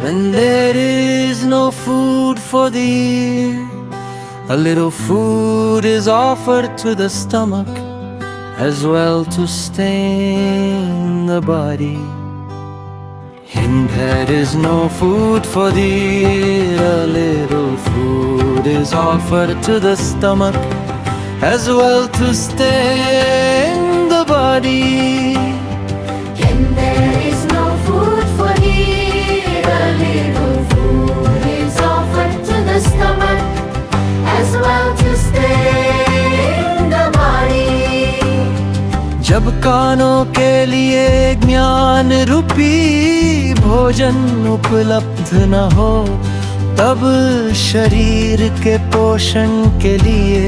When there is no food for the ear, a little food is offered to the stomach as well to sustain the body. When there is no food for the ear, a little food is offered to the stomach as well to sustain the body. When there is no food for the ear, a little food is offered to the stomach as well to sustain the body. जब कानों के लिए ज्ञान रूपी भोजन उपलब्ध न हो, तब शरीर के पोषण के लिए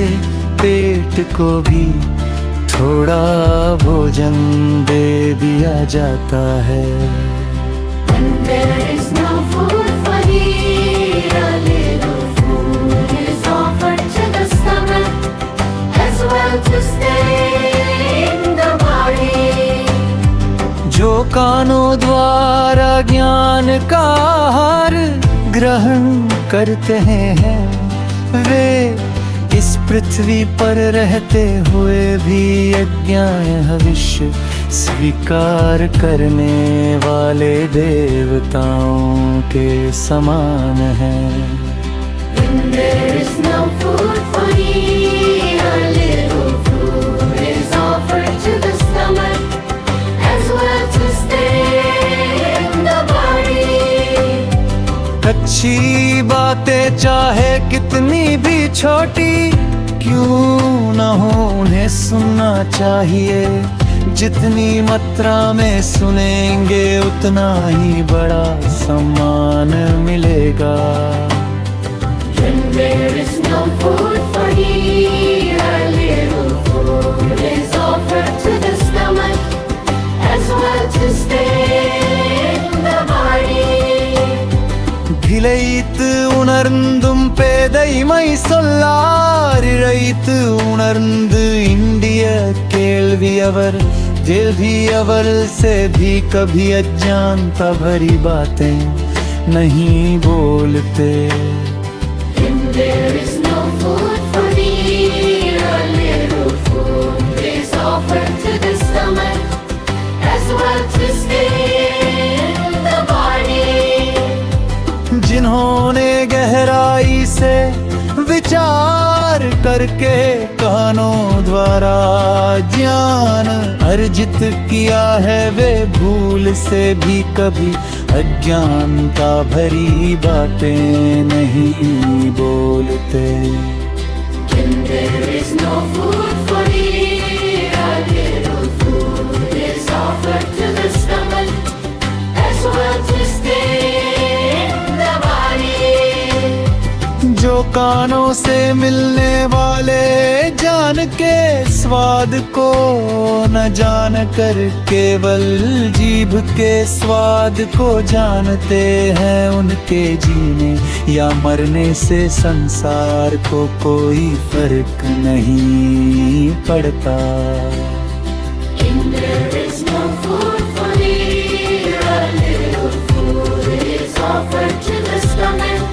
पेट को भी थोड़ा भोजन दे दिया जाता है. When there is no food for the ear, a little food is offered to the stomach as well to sustain the body. जो कानों द्वारा ज्ञान का आहार ग्रहण करते हैं, वे इस पृथ्वी पर रहते हुए भी यज्ञ हविष्य स्वीकार करने वाले देवताओं के समान हैं. When there is no food for the ear, a little food is offered to the stomach as well to sustain the body. अच्छी बातें चाहे कितनी भी छोटी क्यों न हो, उन्हें सुनना चाहिए. जितनी मात्रा में सुनेंगे उतना ही बड़ा सम्मान मिलेगा. When there is no food for the ear, a little food is offered to the stomach as well to sustain the body. விளைத்து உணர்ந்தும் பேதைமை சொல்லார், இழைத்து உணர்ந்து इंडिय केल्वी अवर दिल भी अवर से भी कभी अज्ञानता भरी बातें नहीं बोलते. When there is no food for the ear, a little food is offered to the stomach as well to sustain the body. जिन्होंने गहराई से विचार करके कानों द्वारा ज्ञान अर्जित किया है, वे भूल से भी कभी अज्ञानता भरी बातें नहीं बोलते. When there is no food for the ear, a little food is offered to the stomach as well to sustain the body. जो कानों से मिलने वाले जान के स्वाद को न जान कर केवल जीभ के स्वाद को जानते हैं, उनके जीने या मरने से संसार को कोई फर्क नहीं पड़ता. When there is no food for the ear, a little food is offered to the stomach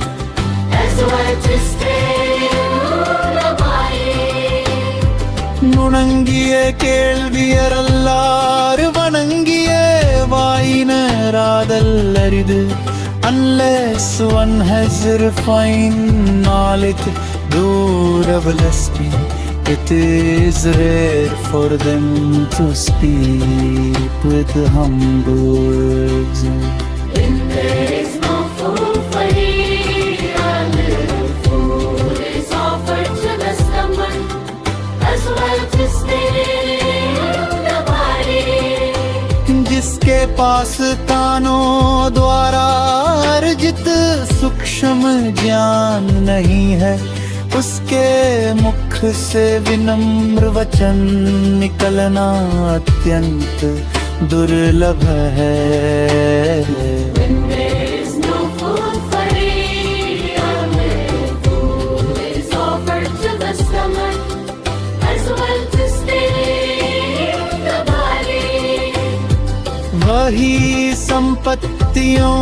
as well to sustain the body. நுணங்கிய கேள்வியர் அல்லார் வணங்கிய வாயினராதல் அரிது. Unless one has refined knowledge, durability, it is rare for them to speak with humble words. When there is no food for the ear, a little food is offered to the stomach as well to sustain the body. जिसके पास कानों द्वारा अर्जित सूक्ष्म ज्ञान नहीं है, उसके मुख से विनम्र वचन निकलना अत्यंत दुर्लभ है. When there is no food for the ear, a little food is offered to the stomach as well to sustain the body. वही संपत्तियों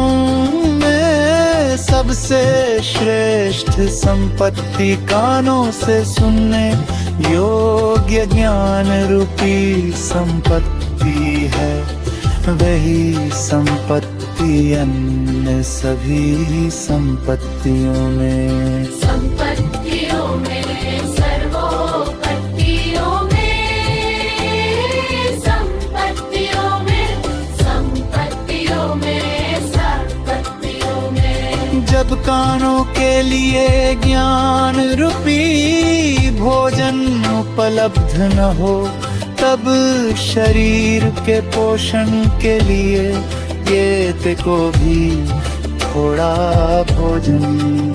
में सबसे श्रेष्ठ संपत्ति कानों से सुनने योग्य ज्ञान रूपी संपत्ति है। वही संपत्ति अन्य सभी संपत्तियों में, संपत्तियों में सर्वोपत्तियों में, संपत्तियों में, संपत्तियों में, संपत्तियों में। जब कानों के लिए ज्ञान रूपी भोजन उपलब्ध न हो, तब शरीर के पोषण के लिए पेट को भी थोड़ा भोजन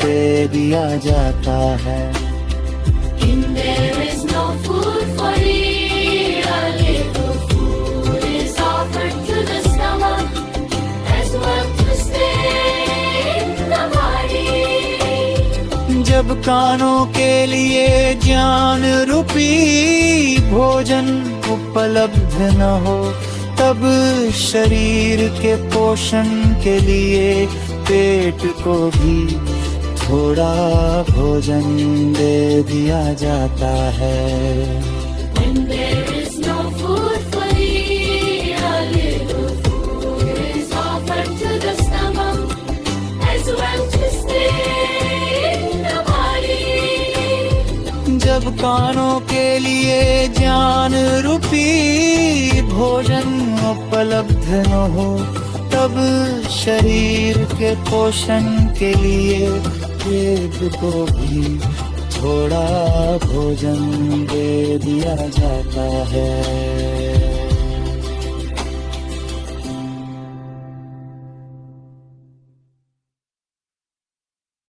दे दिया जाता है। And there is no food for eat, a little food is offered to the stomach as well to stay in the body. जब कानों के लिए ज्ञान रूपी भोजन उपलब्ध न हो, तब शरीर के पोषण के लिए पेट को भी थोड़ा भोजन दे दिया जाता है। When there is no food for eat, a little food is offered to the stomach as well to stay in the body. जब कानों के लिए ज्ञान रूपी भोजन उपलब्ध न हो, तब शरीर के पोषण के लिए पेट को भी थोड़ा भोजन दे दिया जाता है।